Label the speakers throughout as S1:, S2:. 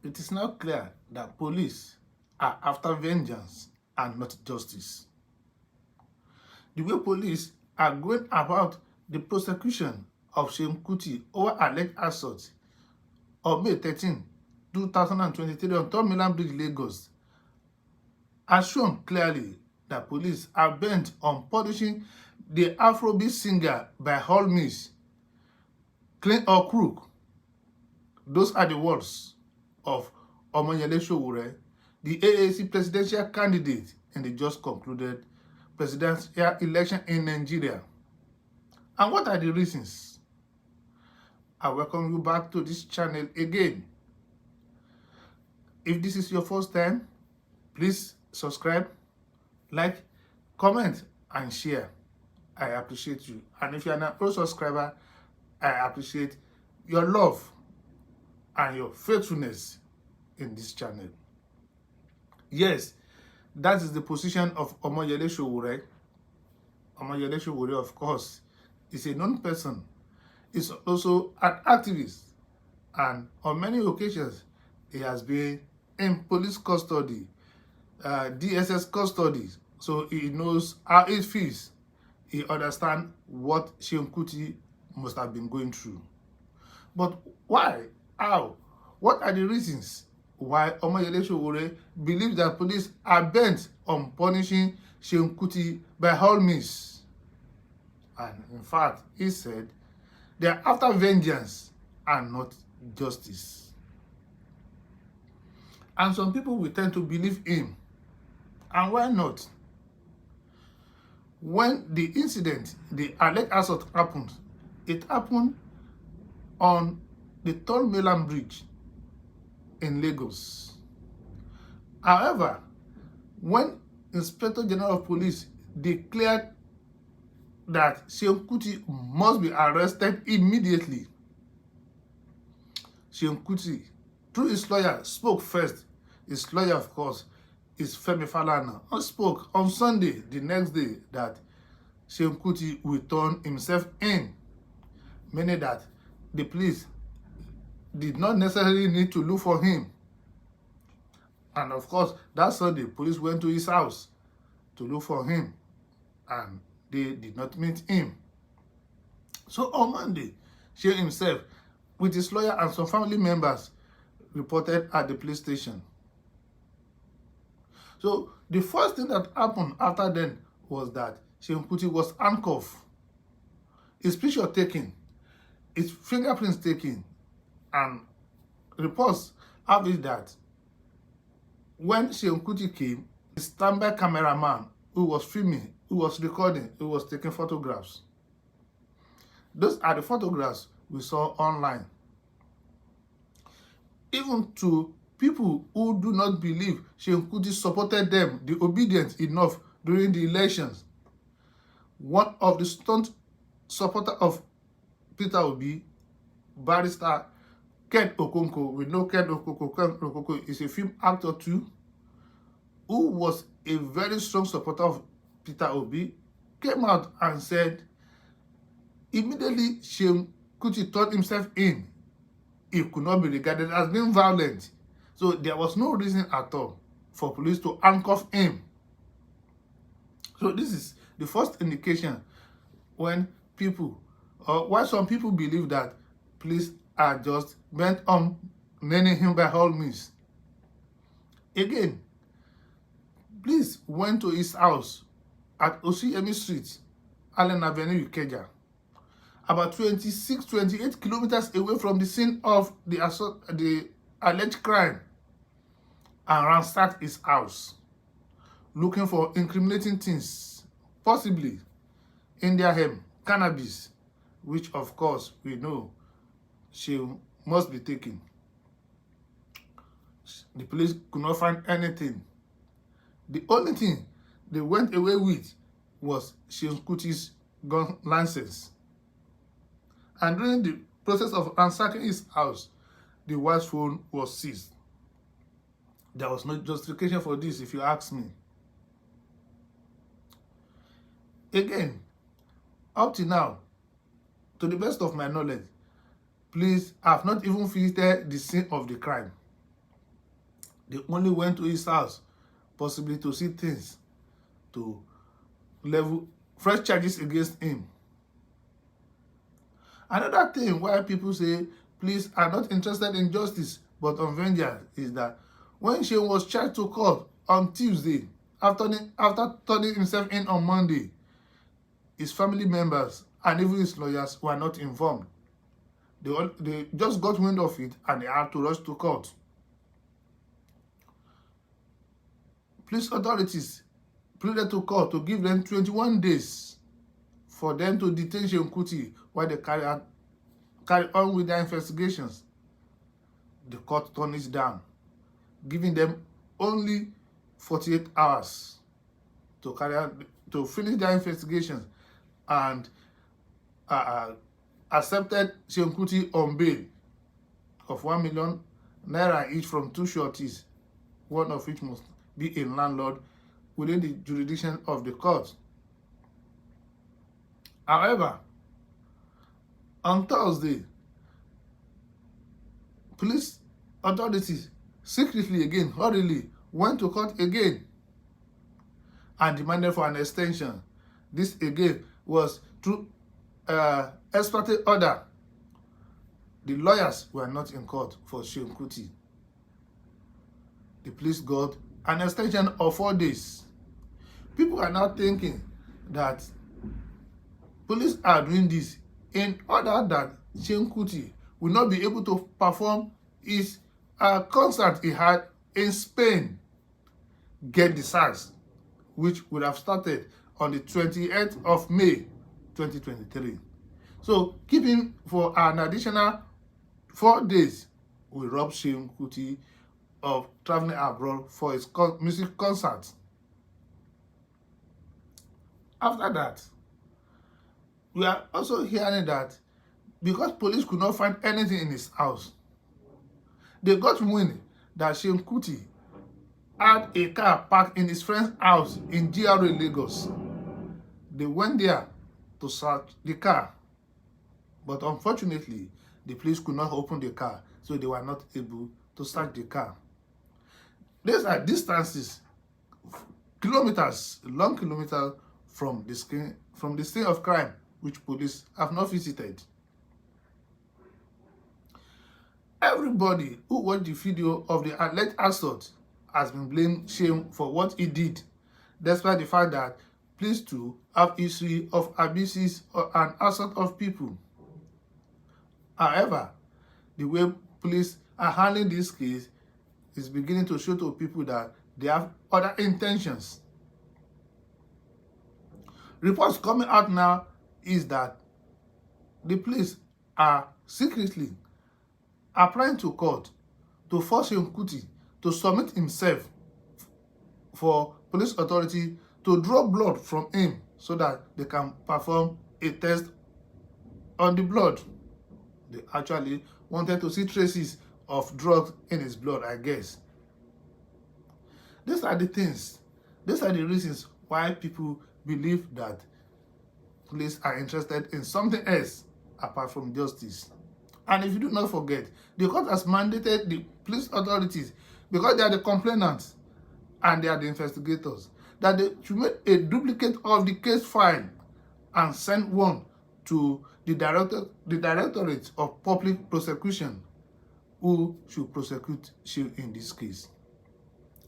S1: It is now clear that police are after vengeance and not justice. The way police are going about the prosecution of Seun Kuti over alleged assault on May 13, 2023 on Third Mainland Bridge, Lagos, has shown clearly that police are bent on punishing the Afrobeat singer by all means, clean or crook. Those are the words of Omoyele Sowore, the AAC presidential candidate in the just concluded presidential election in Nigeria. And what are the reasons? I welcome you back to this channel again. If this is your first time, please subscribe, like, comment, and share. I appreciate you. And if you are not a subscriber, I appreciate your love and your faithfulness in this channel. Yes, that is the position of Omoyele Sowore. Omoyele Sowore, of course, is a known person. He's also an activist, and on many occasions, he has been in police custody, DSS custody, so he knows how it feels. He understands what Seun Kuti must have been going through. But why? How? What are the reasons why Omoyele Sowore believes that police are bent on punishing Seun Kuti by all means? And in fact, he said they are after vengeance and not justice. And some people will tend to believe him. And why not? When the incident, the alleged assault happened, it happened on the Third Mainland Bridge in Lagos. However, when Inspector General of Police declared that Seun Kuti must be arrested immediately, Seun Kuti, through his lawyer, spoke first. His lawyer, of course, is Femi Falana, and spoke on Sunday, the next day, that Seun Kuti will turn himself in, meaning that the police did not necessarily need to look for him. And of course, that Sunday, police went to his house to look for him, and they did not meet him. So on Monday, Seun himself, with his lawyer and some family members, reported at the police station. So the first thing that happened after then was that Seun Kuti was handcuffed, his picture taken, his fingerprints taken, and reports have it that when Seun Kuti came, the standby cameraman who was filming, who was recording, who was taking photographs. Those are the photographs we saw online. Even to people who do not believe Seun Kuti supported them, the obedient enough during the elections. One of the staunch supporters of Peter Obi, barrister Ken Okonkwo, we know Ken Okonkwo is a film actor too, who was a very strong supporter of Peter Obi, came out and said immediately Seun Kuti turned himself in, he could not be regarded as being violent. So there was no reason at all for police to handcuff him. So this is the first indication when people, or why some people believe that police are just bent on naming him by all means. Again, police went to his house at Osiyemi Street, Allen Avenue, Ikeja, about 28 kilometers away from the scene of the alleged crime, and ransacked his house, looking for incriminating things, possibly India hemp, cannabis, which of course we know she must be taking. The police could not find anything. The only thing they went away with was Seun Kuti's gun license. And during the process of ransacking his house, the wife's phone was seized. There was no justification for this, if you ask me. Again, up to now, to the best of my knowledge, police have not even visited the scene of the crime. They only went to his house, possibly to see things, to level fresh charges against him. Another thing why people say police are not interested in justice but on vengeance is that when Seun was charged to court on Tuesday, after turning himself in on Monday, his family members and even his lawyers were not informed. They just got wind of it and they had to rush to court. Police authorities pleaded to court to give them 21 days for them to detain Seun Kuti while they carry on with their investigations. The court turned it down, giving them only 48 hours to finish their investigations, and accepted Seun Kuti on bail of 1 million naira each from two sureties, one of which must be a landlord within the jurisdiction of the court. However, on Thursday, police authorities secretly again, hurriedly, went to court again and demanded for an extension. This again was through ex parte order. The lawyers were not in court for Seun Kuti. The police got an extension of 4 days. People are now thinking that police are doing this in order that Seun Kuti will not be able to perform his concert he had in Spain, Get the SARS, which would have started on the 28th of May 2023. So keep him for an additional 4 days will rob Seun Kuti of traveling abroad for his music concert. After that, we are also hearing that because police could not find anything in his house, they got wind that Seun Kuti had a car parked in his friend's house in GRA Lagos. They went there to search the car, but unfortunately, the police could not open the car, so they were not able to search the car. These are distances, kilometers, long kilometers from the scene of crime, which police have not visited. Everybody who watched the video of the alleged assault has been blamed Seun for what he did, despite the fact that police too have history of abuses and assault of people. However, the way police are handling this case is beginning to show to people that they have other intentions. Reports coming out now is that the police are secretly applying to court to force Seun Kuti to submit himself for police authority to draw blood from him so that they can perform a test on the blood. They actually wanted to see traces of drugs in his blood, I guess. These are the things, these are the reasons why people believe that police are interested in something else apart from justice. And if you do not forget, the court has mandated the police authorities, because they are the complainants and they are the investigators, that they should make a duplicate of the case file and send one to the Directorate of Public Prosecution, who should prosecute Seun in this case.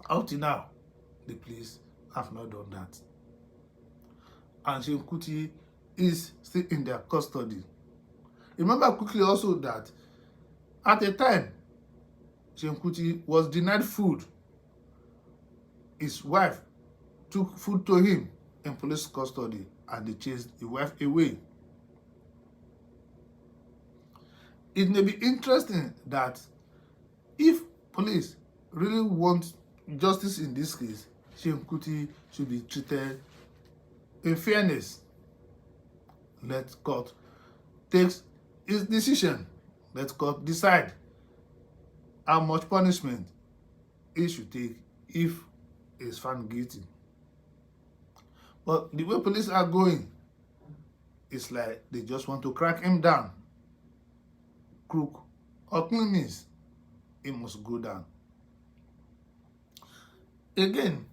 S1: Up to now, the police have not done that. And Seun Kuti is still in their custody. Remember quickly also that at a time, Seun Kuti was denied food. His wife took food to him in police custody and they chased the wife away. It may be interesting that if police really want justice in this case, Seun Kuti should be treated in fairness. Let court take its decision. Let court decide how much punishment he should take if he is found guilty. But the way police are going, it's like they just want to crack him down. Crook or clean means he must go down. again,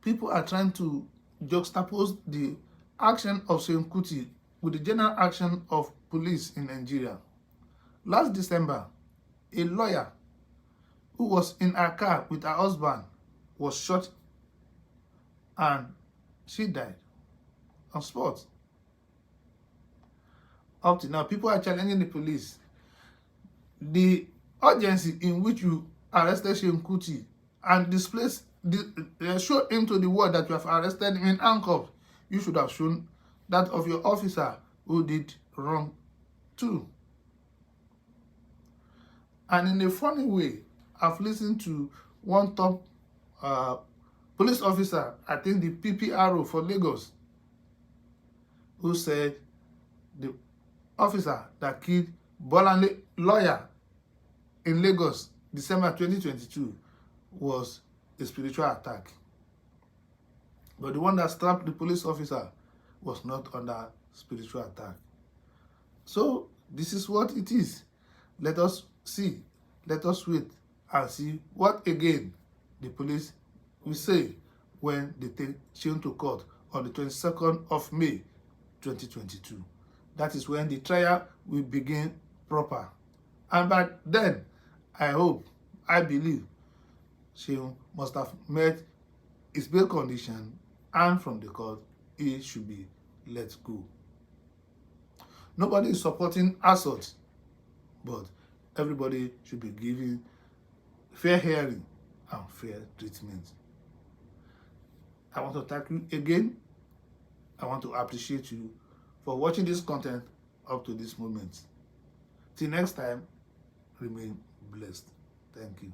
S1: people are trying to juxtapose the action of Seun Kuti with the general action of police in Nigeria. Last December, a lawyer who was in her car with her husband was shot and she died on spot. Up to now, people are challenging the police. The urgency in which you arrested Seun Kuti and show him to the world that you have arrested him in handcuffs, you should have shown that of your officer who did wrong too. And in a funny way, I've listened to one top police officer, I think the PPRO for Lagos, who said the officer that killed Bolanle lawyer in Lagos December 2022 was a spiritual attack. But the one that stabbed the police officer was not under spiritual attack. So this is what it is. Let us see, let us wait and see what again the police will say when they take Seun to court on the 22nd of May 2022. That is when the trial will begin proper. And by then, I hope, I believe, Seun must have met his bail condition, and from the court, he should be let go. Nobody is supporting assault, but everybody should be given fair hearing and fair treatment. I want to thank you again. I want to appreciate you for watching this content up to this moment. Till next time, remain blessed. Thank you.